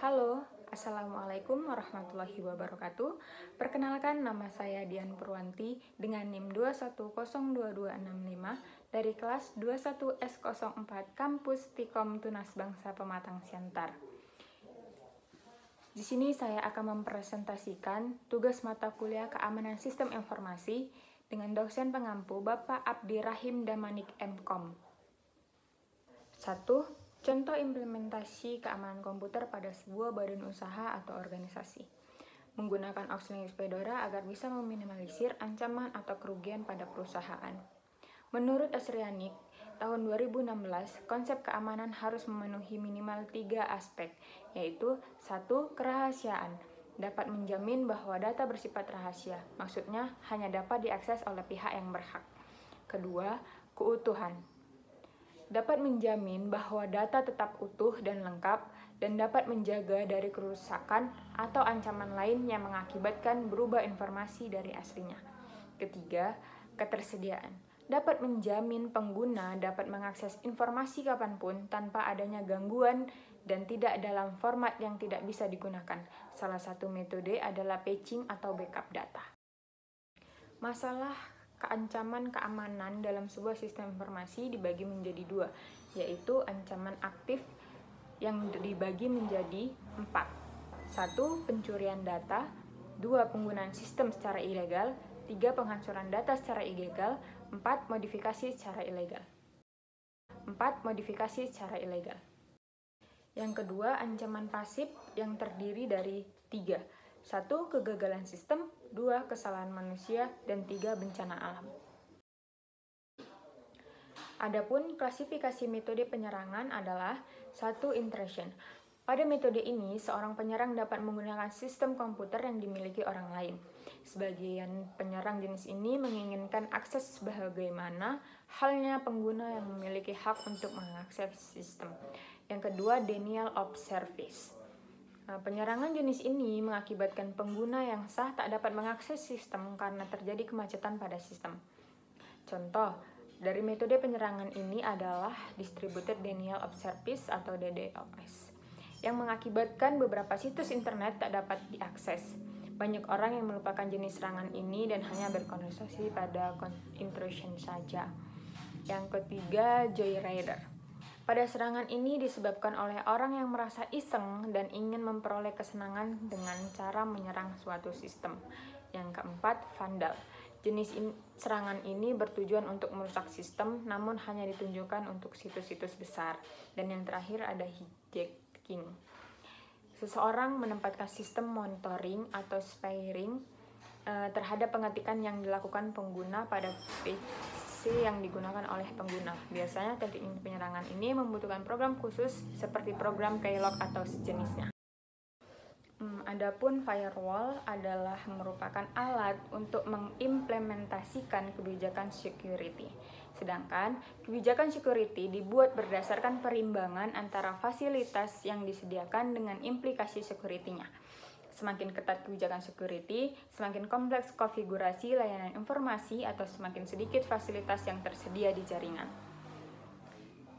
Halo, Assalamualaikum warahmatullahi wabarakatuh. Perkenalkan, nama saya Dian Purwanti dengan NIM 2102265 dari kelas 21S04 Kampus Tikom Tunas Bangsa Pematang Siantar. Di sini saya akan mempresentasikan tugas mata kuliah Keamanan Sistem Informasi dengan dosen pengampu Bapak Abdi Rahim Damanik MKom. 1. Contoh implementasi keamanan komputer pada sebuah badan usaha atau organisasi. Menggunakan auxiliary Fedora agar bisa meminimalisir ancaman atau kerugian pada perusahaan. Menurut Asrianik, tahun 2016, konsep keamanan harus memenuhi minimal 3 aspek, yaitu 1. Kerahasiaan. Dapat menjamin bahwa data bersifat rahasia, maksudnya hanya dapat diakses oleh pihak yang berhak. 2. Keutuhan. Dapat menjamin bahwa data tetap utuh dan lengkap dan dapat menjaga dari kerusakan atau ancaman lain yang mengakibatkan berubah informasi dari aslinya. 3. Ketersediaan. Dapat menjamin pengguna dapat mengakses informasi kapanpun tanpa adanya gangguan dan tidak dalam format yang tidak bisa digunakan. Salah satu metode adalah patching atau backup data. Masalah ancaman keamanan dalam sebuah sistem informasi dibagi menjadi 2, yaitu ancaman aktif yang dibagi menjadi 4. 1. Pencurian data. 2. Penggunaan sistem secara ilegal. 3. Penghancuran data secara ilegal. 4. Modifikasi secara ilegal. 4. Modifikasi secara ilegal. Yang kedua, ancaman pasif yang terdiri dari 3. 1. Kegagalan sistem. 2. Kesalahan manusia. Dan 3. Bencana alam. Adapun klasifikasi metode penyerangan adalah 1. Intrusion. Pada metode ini, seorang penyerang dapat menggunakan sistem komputer yang dimiliki orang lain. Sebagian penyerang jenis ini menginginkan akses sebagaimana halnya pengguna yang memiliki hak untuk mengakses sistem. Yang kedua, denial of service. Penyerangan jenis ini mengakibatkan pengguna yang sah tak dapat mengakses sistem karena terjadi kemacetan pada sistem. Contoh dari metode penyerangan ini adalah Distributed Denial of Service atau DDoS, yang mengakibatkan beberapa situs internet tak dapat diakses. Banyak orang yang melupakan jenis serangan ini dan hanya berkonsentrasi pada intrusion saja. Yang ketiga, joyraider. Pada serangan ini disebabkan oleh orang yang merasa iseng dan ingin memperoleh kesenangan dengan cara menyerang suatu sistem. Yang keempat, vandal. Jenis serangan ini bertujuan untuk merusak sistem, namun hanya ditunjukkan untuk situs-situs besar. Dan yang terakhir ada hijacking. Seseorang menempatkan sistem monitoring atau spying terhadap pengetikan yang dilakukan pengguna pada PC yang digunakan oleh pengguna. Biasanya teknik penyerangan ini membutuhkan program khusus seperti program keylog atau sejenisnya. Adapun firewall adalah merupakan alat untuk mengimplementasikan kebijakan security. Sedangkan kebijakan security dibuat berdasarkan perimbangan antara fasilitas yang disediakan dengan implikasi security-nya. Semakin ketat kebijakan security, semakin kompleks konfigurasi layanan informasi atau semakin sedikit fasilitas yang tersedia di jaringan.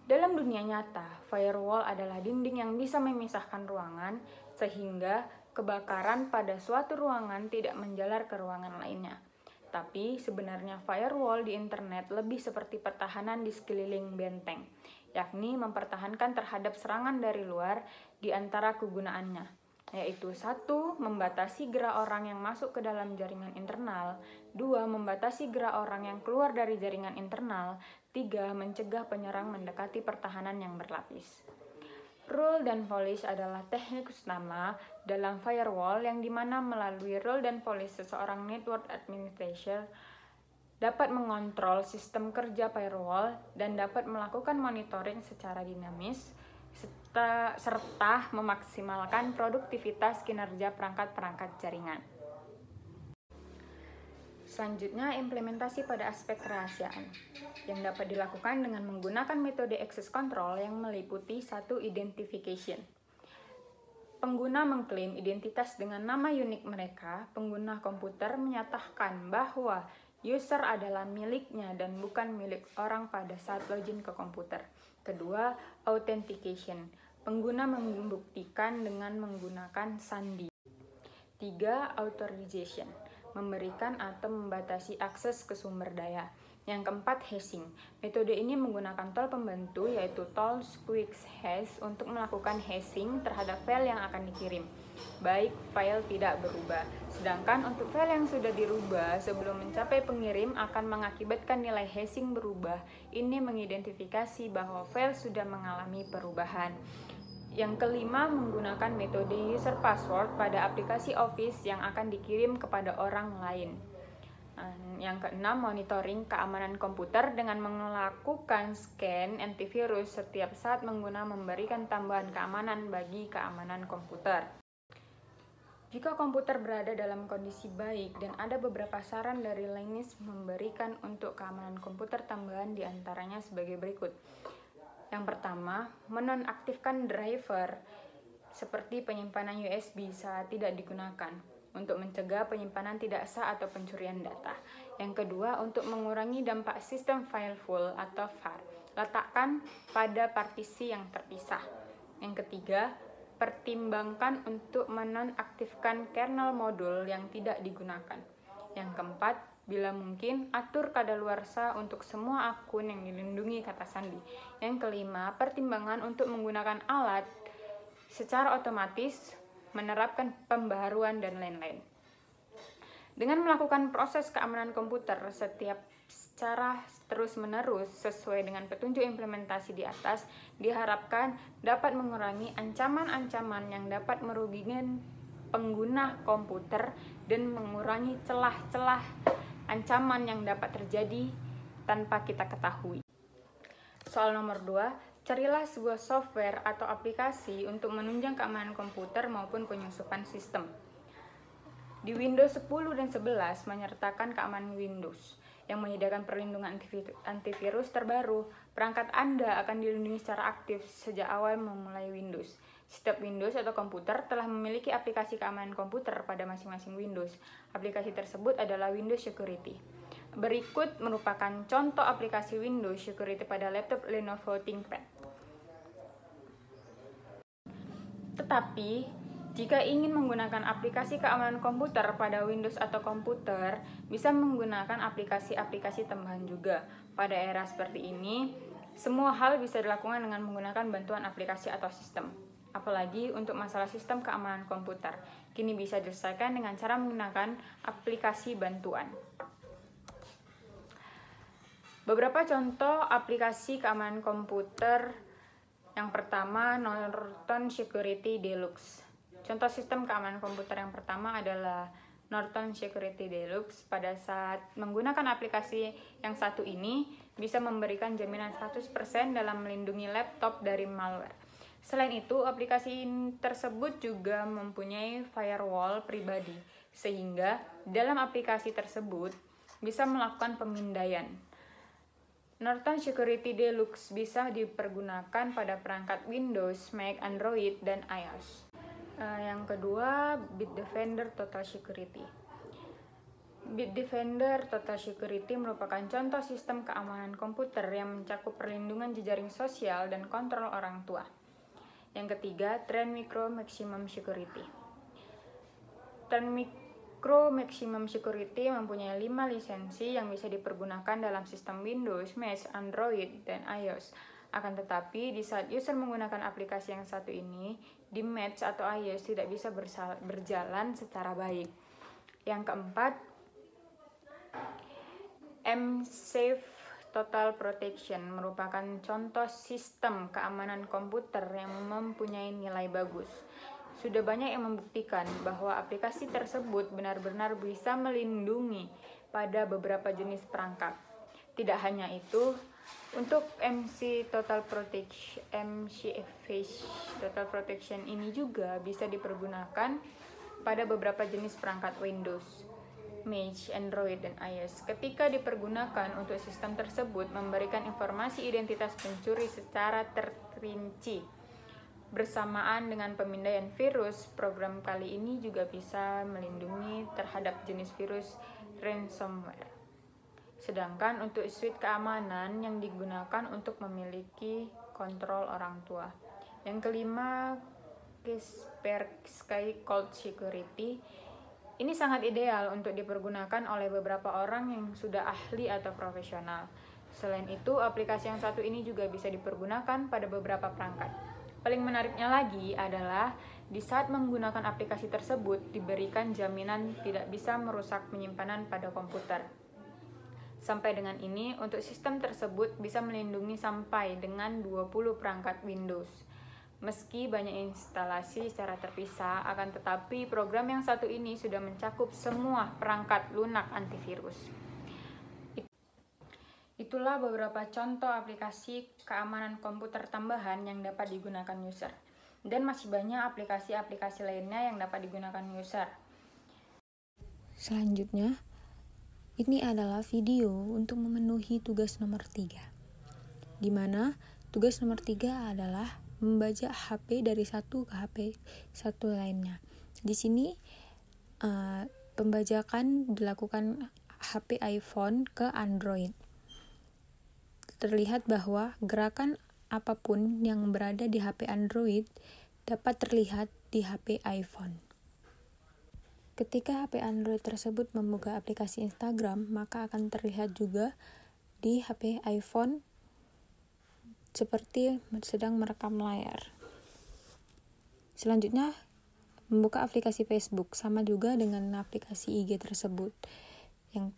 Dalam dunia nyata, firewall adalah dinding yang bisa memisahkan ruangan sehingga kebakaran pada suatu ruangan tidak menjalar ke ruangan lainnya. Tapi sebenarnya firewall di internet lebih seperti pertahanan di sekeliling benteng, yakni mempertahankan terhadap serangan dari luar di antara kegunaannya, yaitu 1. Membatasi gerak orang yang masuk ke dalam jaringan internal. 2. Membatasi gerak orang yang keluar dari jaringan internal. 3. Mencegah penyerang mendekati pertahanan yang berlapis. Rule dan policy adalah teknik utama dalam firewall yang dimana melalui rule dan policy seseorang network administrator dapat mengontrol sistem kerja firewall dan dapat melakukan monitoring secara dinamis serta memaksimalkan produktivitas kinerja perangkat-perangkat jaringan. Selanjutnya, implementasi pada aspek kerahasiaan yang dapat dilakukan dengan menggunakan metode access control yang meliputi 1. Identification. Pengguna mengklaim identitas dengan nama unik mereka. Pengguna komputer menyatakan bahwa user adalah miliknya dan bukan milik orang pada saat login ke komputer. Kedua, authentication. Pengguna membuktikan dengan menggunakan sandi. 3. Authorization, memberikan atau membatasi akses ke sumber daya. Yang keempat, hashing. Metode ini menggunakan tol pembantu yaitu tools quick hash untuk melakukan hashing terhadap file yang akan dikirim, baik file tidak berubah. Sedangkan untuk file yang sudah dirubah sebelum mencapai pengirim akan mengakibatkan nilai hashing berubah. Ini mengidentifikasi bahwa file sudah mengalami perubahan. Yang kelima, menggunakan metode user password pada aplikasi Office yang akan dikirim kepada orang lain. Yang keenam, monitoring keamanan komputer dengan melakukan scan antivirus setiap saat pengguna memberikan tambahan keamanan bagi keamanan komputer. Jika komputer berada dalam kondisi baik dan ada beberapa saran dari Linus memberikan untuk keamanan komputer tambahan diantaranya sebagai berikut. Yang pertama, menonaktifkan driver seperti penyimpanan USB saat tidak digunakan untuk mencegah penyimpanan tidak sah atau pencurian data. Yang kedua, untuk mengurangi dampak sistem file full atau FAR, letakkan pada partisi yang terpisah. Yang ketiga, pertimbangkan untuk menonaktifkan kernel modul yang tidak digunakan. Yang keempat, bila mungkin, atur kadaluarsa untuk semua akun yang dilindungi kata sandi. Yang kelima, pertimbangan untuk menggunakan alat secara otomatis, menerapkan pembaharuan, dan lain-lain. Dengan melakukan proses keamanan komputer secara terus-menerus sesuai dengan petunjuk implementasi di atas, diharapkan dapat mengurangi ancaman-ancaman yang dapat merugikan pengguna komputer dan mengurangi celah-celah ancaman yang dapat terjadi tanpa kita ketahui. Soal nomor 2, carilah sebuah software atau aplikasi untuk menunjang keamanan komputer maupun penyusupan sistem. Di Windows 10 dan 11 menyertakan keamanan Windows yang menyediakan perlindungan antivirus terbaru. Perangkat Anda akan dilindungi secara aktif sejak awal memulai Windows. Setiap Windows atau komputer telah memiliki aplikasi keamanan komputer pada masing-masing Windows. Aplikasi tersebut adalah Windows Security. Berikut merupakan contoh aplikasi Windows Security pada laptop Lenovo ThinkPad. Tetapi, jika ingin menggunakan aplikasi keamanan komputer pada Windows atau komputer, bisa menggunakan aplikasi-aplikasi tambahan juga. Pada era seperti ini, semua hal bisa dilakukan dengan menggunakan bantuan aplikasi atau sistem. Apalagi untuk masalah sistem keamanan komputer, kini bisa diselesaikan dengan cara menggunakan aplikasi bantuan. Beberapa contoh aplikasi keamanan komputer. Yang pertama, Norton Security Deluxe. Contoh sistem keamanan komputer yang pertama adalah Norton Security Deluxe. Pada saat menggunakan aplikasi yang satu ini, bisa memberikan jaminan 100% dalam melindungi laptop dari malware. Selain itu, aplikasi tersebut juga mempunyai firewall pribadi, sehingga dalam aplikasi tersebut bisa melakukan pemindaian. Norton Security Deluxe bisa dipergunakan pada perangkat Windows, Mac, Android, dan iOS. Yang kedua, Bitdefender Total Security. Bitdefender Total Security merupakan contoh sistem keamanan komputer yang mencakup perlindungan jejaring sosial dan kontrol orang tua. Yang ketiga, Trend Micro Maximum Security. Trend Micro Maximum Security mempunyai 5 lisensi yang bisa dipergunakan dalam sistem Windows, Mac, Android, dan iOS. Akan tetapi, di saat user menggunakan aplikasi yang satu ini, di Mac atau iOS tidak bisa berjalan secara baik. Yang keempat, MSafe Total Protection merupakan contoh sistem keamanan komputer yang mempunyai nilai bagus. Sudah banyak yang membuktikan bahwa aplikasi tersebut benar-benar bisa melindungi pada beberapa jenis perangkat. Tidak hanya itu, untuk MC Total Protection ini juga bisa dipergunakan pada beberapa jenis perangkat Windows, Mac, Android, dan iOS. Ketika dipergunakan untuk sistem tersebut memberikan informasi identitas pencuri secara terperinci. Bersamaan dengan pemindaian virus, program kali ini juga bisa melindungi terhadap jenis virus ransomware. Sedangkan untuk suite keamanan yang digunakan untuk memiliki kontrol orang tua. Yang kelima, Kaspersky Cloud Security. Ini sangat ideal untuk dipergunakan oleh beberapa orang yang sudah ahli atau profesional. Selain itu, aplikasi yang satu ini juga bisa dipergunakan pada beberapa perangkat. Paling menariknya lagi adalah di saat menggunakan aplikasi tersebut diberikan jaminan tidak bisa merusak penyimpanan pada komputer. Sampai dengan ini, untuk sistem tersebut bisa melindungi sampai dengan 20 perangkat Windows. Meski banyak instalasi secara terpisah, akan tetapi program yang satu ini sudah mencakup semua perangkat lunak antivirus. Itulah beberapa contoh aplikasi keamanan komputer tambahan yang dapat digunakan user. Dan masih banyak aplikasi-aplikasi lainnya yang dapat digunakan user. Selanjutnya, ini adalah video untuk memenuhi tugas nomor 3. Di mana tugas nomor 3 adalah membajak HP dari satu ke HP satu lainnya. Di sini pembajakan dilakukan HP iPhone ke Android. Terlihat bahwa gerakan apapun yang berada di HP Android dapat terlihat di HP iPhone. Ketika HP Android tersebut membuka aplikasi Instagram, maka akan terlihat juga di HP iPhone seperti sedang merekam layar. Selanjutnya, membuka aplikasi Facebook, sama juga dengan aplikasi IG tersebut. Yang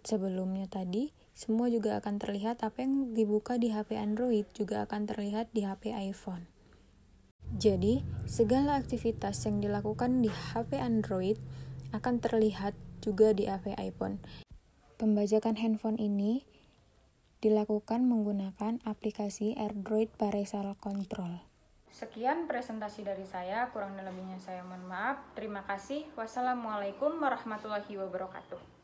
sebelumnya tadi, semua juga akan terlihat. Apa yang dibuka di HP Android juga akan terlihat di HP iPhone. Jadi, segala aktivitas yang dilakukan di HP Android akan terlihat juga di HP iPhone. Pembajakan handphone ini dilakukan menggunakan aplikasi Android Parental Control. Sekian presentasi dari saya, kurang dan lebihnya saya mohon maaf. Terima kasih. Wassalamualaikum warahmatullahi wabarakatuh.